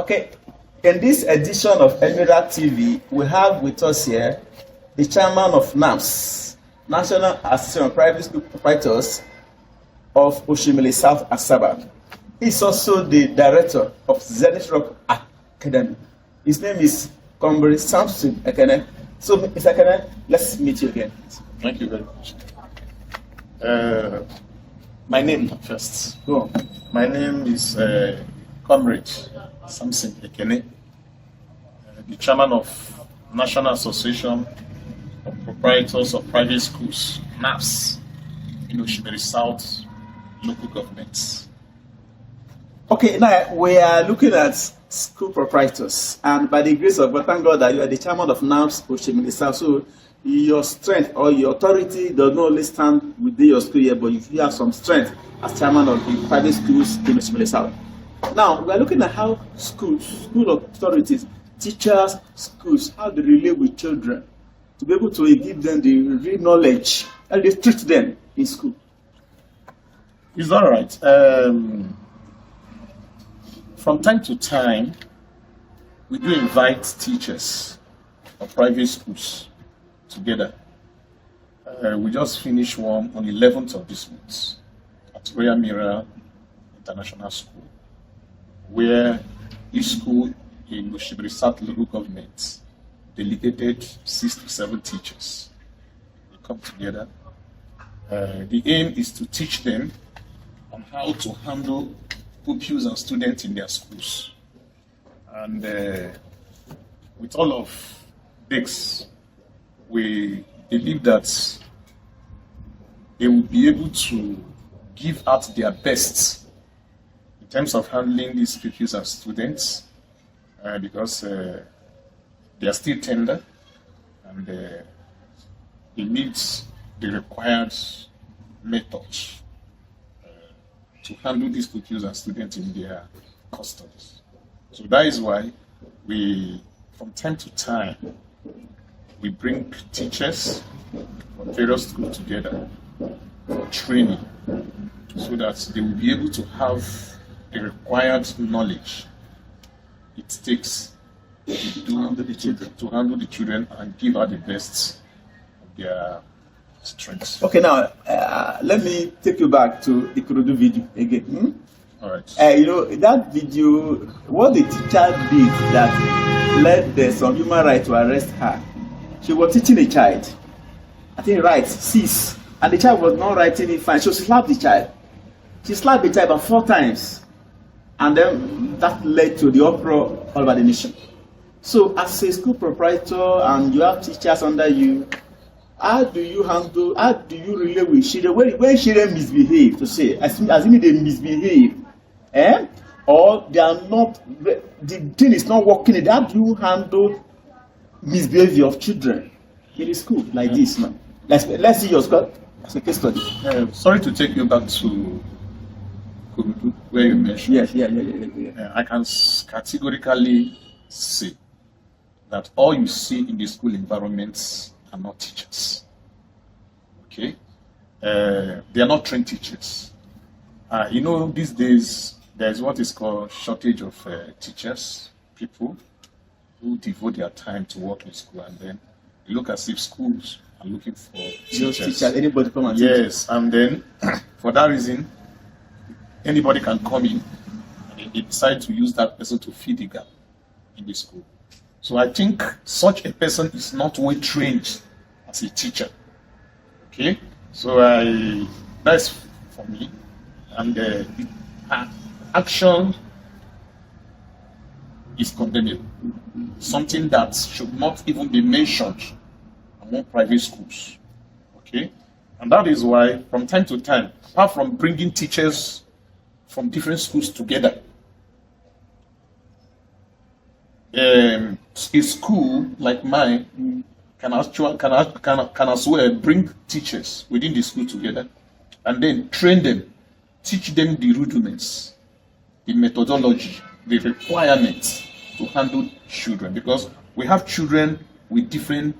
Okay, in this edition of Emerald TV, we have with us here the chairman of NAPS, National Association of Private School Proprietors of Oshimili South Asaba. He's also the director of Zenith Rock Academy. His name is Comrade Samson Ekene. So, Mr. Ekene, let's meet you again. Thank you very much. My name first. Go on. My name is Comrade Samson Ekene, the chairman of National Association of Proprietors of Private Schools, NAPS, in Oshimiri South local governments. Okay, now we are looking at school proprietors, and by the grace of God, thank God that you are the chairman of NAPS Oshimiri South. So your strength or your authority does not only stand within your school here, but you have some strength as chairman of the private schools in Oshimiri South. Now we are looking at how school authorities, teachers, schools, how they relate with children to be able to give them the real knowledge and they treat them in school. It's all right. From time to time, we do invite teachers of private schools together. We just finished one on the 11th of this month at Royal Mirror International School, where each school in Oshimiri South local government delegated 6 to 7 teachers. They come together. The aim is to teach them on how to handle pupils and students in their schools. And with all of this, we believe that they will be able to give out their best in terms of handling these pupils and students, because they are still tender and they need the required methods to handle these pupils and students in their custodies. So that is why we, from time to time, we bring teachers from various schools together for training so that they will be able to have the required knowledge it takes to handle the children and give out the best of their strengths. Okay, now let me take you back to the Ikorodu video again. All right. You know, that video, what the teacher did that led some human rights to arrest her. She was teaching a child, I think right, 6, and the child was not writing it fine. So she slapped the child. She slapped the child about 4 times. And then that led to the uproar all over the nation. So as a school proprietor and you have teachers under you, how do you relate with children when children misbehave, to say, assuming they misbehave, or they are not, the thing is not working, how do you handle misbehavior of children in the school like this now? Let's see your school as a case study. Sorry to take you back to Kurudu, where you mentioned. Yes, yeah. I can categorically say that all you see in the school environments are not teachers. Okay? They are not trained teachers. You know, these days, there's what is called shortage of teachers, people who devote their time to work in school, and then you look as if schools are looking for teachers. Anybody come and yes, and then for that reason, anybody can come in and they decide to use that person to fill the gap in the school. So I think such a person is not well trained as a teacher. Okay, so that's for me, and the action is condemnable. Something that should not even be mentioned among private schools. Okay, and that is why from time to time, apart from bringing teachers from different schools together, a school like mine can as well bring teachers within the school together and then train them, teach them the rudiments, the methodology, the requirements to handle children, because we have children with different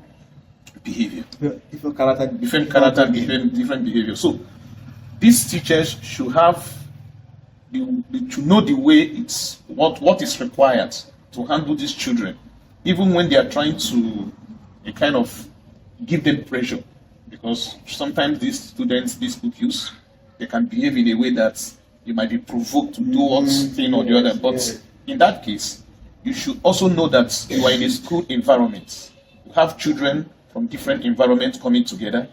behavior, different character, different behavior. So these teachers should have they should know the way it's what is required to handle these children, even when they are trying to kind of give them pressure, because sometimes these students, these pupils, they can behave in a way that you might be provoked to do one thing or the other. But in that case, you should also know that you are in a school environment. You have children from different environments coming together.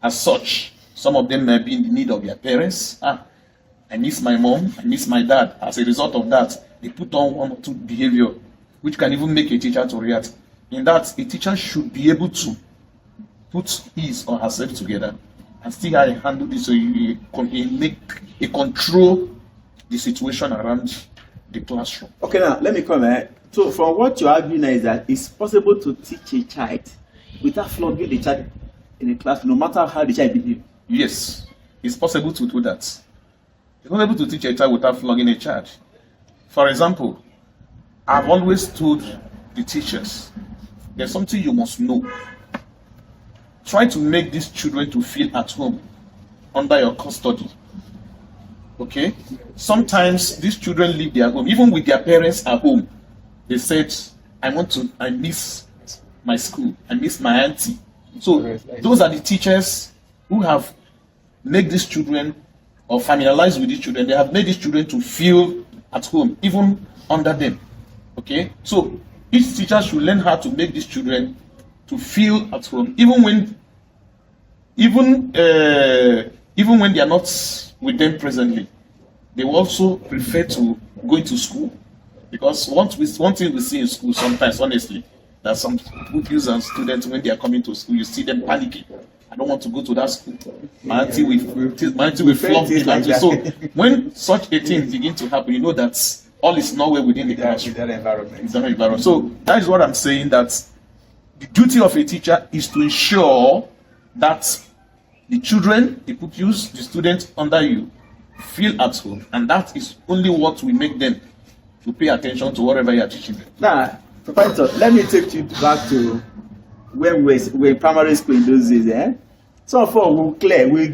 As such, some of them may be in the need of their parents. I miss my mom, I miss my dad. As a result of that, they put on one or two behavior, which can even make a teacher to react. In that, a teacher should be able to put his or herself together and see how he handle this, so he control the situation around the classroom. Okay, now let me come. So from what you're arguing is that it's possible to teach a child without flogging the child in a class, no matter how the child behaves. Yes, it's possible to do that. It's possible to teach a child without flogging a child. For example, I've always told the teachers, there's something you must know. Try to make these children to feel at home under your custody. Okay? Sometimes these children leave their home, even with their parents at home. They said, I miss my school, I miss my auntie. So those are the teachers who have made these children or familiarized with these children. They have made these children to feel at home, even under them. Okay? So each teacher should learn how to make these children to feel at home, even when they are not with them presently. They will also prefer to going to school, because one thing we see in school sometimes, honestly, that some pupils and students, when they are coming to school, you see them panicking. I don't want to go to that school. My auntie will flog me. So when such a thing begins to happen, you know that all is not well within the classroom. Environment. So that is what I'm saying, that the duty of a teacher is to ensure that the children, the pupils, the students under you feel at home, and that is only what will make them to pay attention to whatever you are teaching them. Now, Professor, let me take you back to when we were in primary school in those days. Some of us will clear, we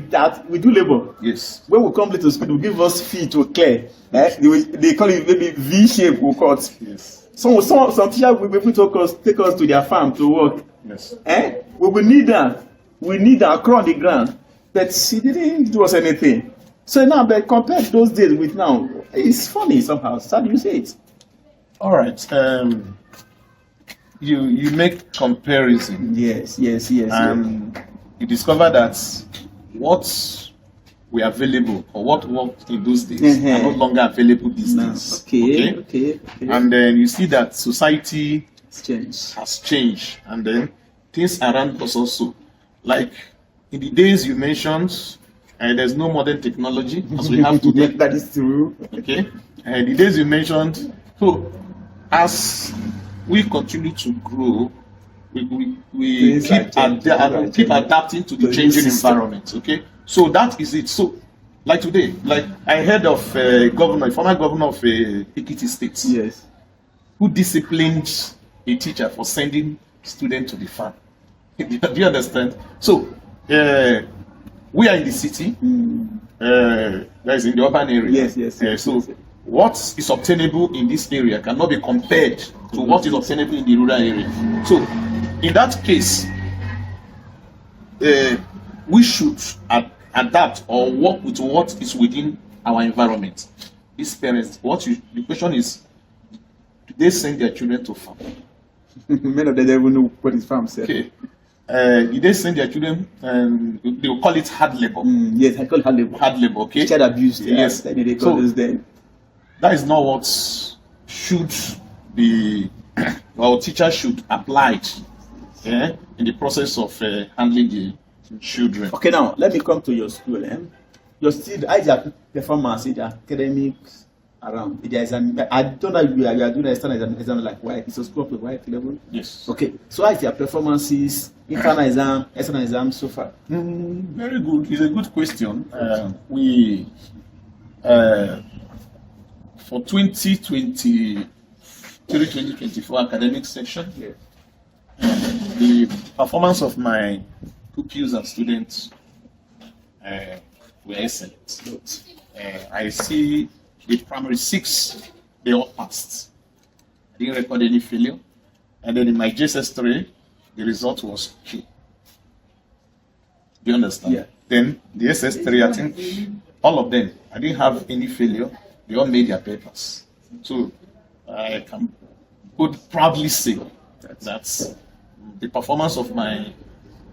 do labor. Yes. When we come to school, they will give us fee to clear. They call it maybe V-shape, we'll cut. Yes. Some teachers will be able to take us to their farm to work. Yes. We will need that. We need that across the ground. But she didn't do us anything. So now, but compare those days with now, it's funny somehow. How do you say it? All right. You make comparison. Yes. And you discover that what were available or what worked in those days are no longer available these days. Okay. And then you see that society has changed, and then things around us also. Like in the days you mentioned, there's no modern technology as we have today. That is true. Okay. The days you mentioned. So as we continue to grow, we keep adapting to the changing environment. Okay. So that is it. So like today, like I heard of a former governor of Ekiti State. Yes. Who disciplined a teacher for sending students to the farm. Do you understand? So we are in the city. That is in the urban area. Yes. So what is obtainable in this area cannot be compared to what is obtainable in the rural area. So in that case, we should adapt or work with what is within our environment. These parents, the question is, do they send their children to farm? Many of them don't even know what is farm. Okay. Did they send their children, and they will call it hard labor? Yes, I call it hard labor. Hard labor, okay. Child abuse. Yes. They call this then. That is not what should be, our teachers should apply in the process of handling the children. Okay, now let me come to your school. Your students, how is their performance in the academics around? I don't know if you are doing external like white. It's a school of the white level. Yes. Okay. So how is their performances, internal exam, external exam so far? Very good. It's a good question. For 2023-2024 academic session, the performance of my pupils and students were excellent. I see with primary 6, they all passed. I didn't record any failure. And then in my JSS 3, the result was K. Do you understand? Yeah. Then the SS 3, I think all of them, I didn't have any failure. They all made their papers. So I could proudly say that the performance of my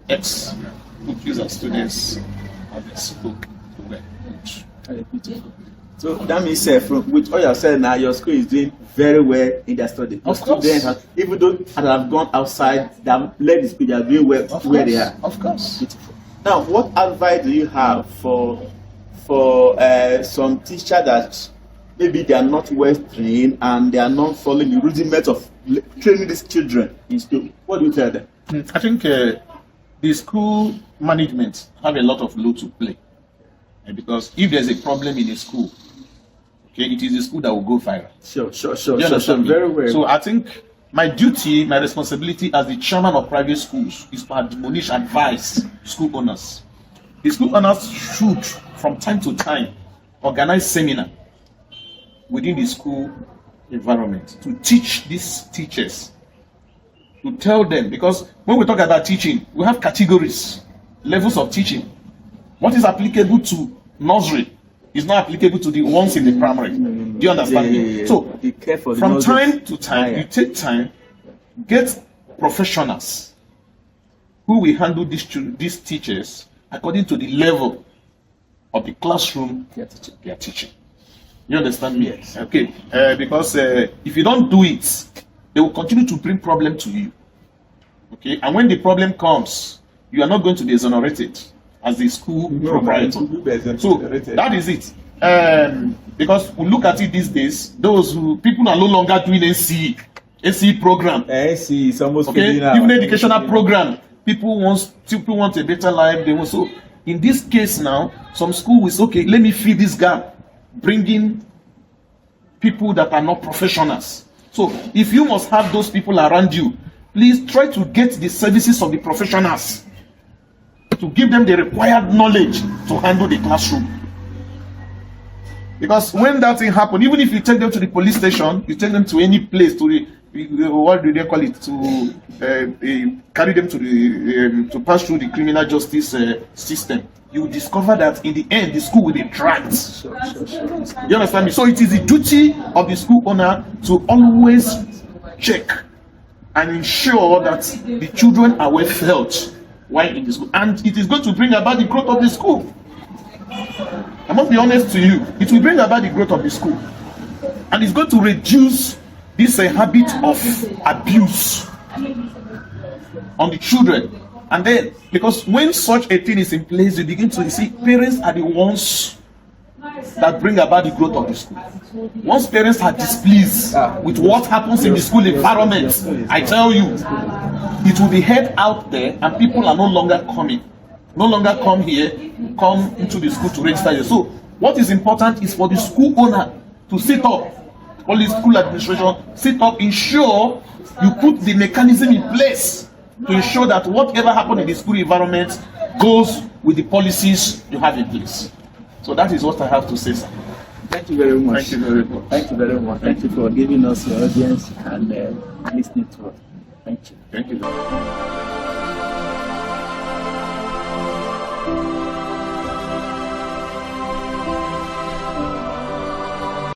ex-pupils and students at the school were good. So that means from with all you have said now, your school is doing very well in their study. Of course. Even though they have gone outside, they have led the school, they are doing well where they are. Of course. Beautiful. Now, what advice do you have for some teacher that maybe they are not well trained and they are not following the rudiments of training these children in school? What do you tell them? I think the school management have a lot of role to play. Because if there's a problem in a school, okay, it is the school that will go viral. Sure. You understand me? Very well. So I think my duty, my responsibility as the chairman of private schools is to admonish, advise school owners. The school owners should, from time to time, organize seminar within the school environment to teach these teachers, to tell them, because when we talk about teaching, we have categories, levels of teaching. What is applicable to nursery is not applicable to the ones in the primary. Do you understand me? Yeah. So, from time to time, you take time, get professionals who will handle these teachers according to the level of the classroom they are teaching. You understand me? Yes. Okay. Because if you don't do it, they will continue to bring problem to you. Okay. And when the problem comes, you are not going to be exonerated as the school proprietor. So that is it. Because we look at it these days, people are no longer doing NCE program. NCE is almost okay. Even educational program. People want a better life. They want, so in this case now, some school is okay. Let me fill this gap, bringing people that are not professionals. So if you must have those people around you, please try to get the services of the professionals, to give them the required knowledge to handle the classroom. Because when that thing happens, even if you take them to the police station, you take them to any place to what do they call it, to carry them to pass through the criminal justice system, you will discover that in the end the school will be dragged. Sure. You understand me? So it is the duty of the school owner to always check and ensure that the children are well fed while in the school, and it is going to bring about the growth of the school. I must be honest to you, it will bring about the growth of the school, and it's going to reduce this habit of abuse on the children. And then, because when such a thing is in place, you begin to see parents are the ones that bring about the growth of the school. Once parents are displeased with what happens in the school environment, I tell you, it will be heard out there, and people are no longer come here, come into the school to register here. So what is important is for the school owner to sit up, all the school administration, sit up, ensure you put the mechanism in place to ensure that whatever happens in the school environment goes with the policies you have in place. So that is what I have to say, sir. Thank you very much. Thank you very much. Thank you very much. Thank you for giving us your audience and listening to us. Thank you. Thank you.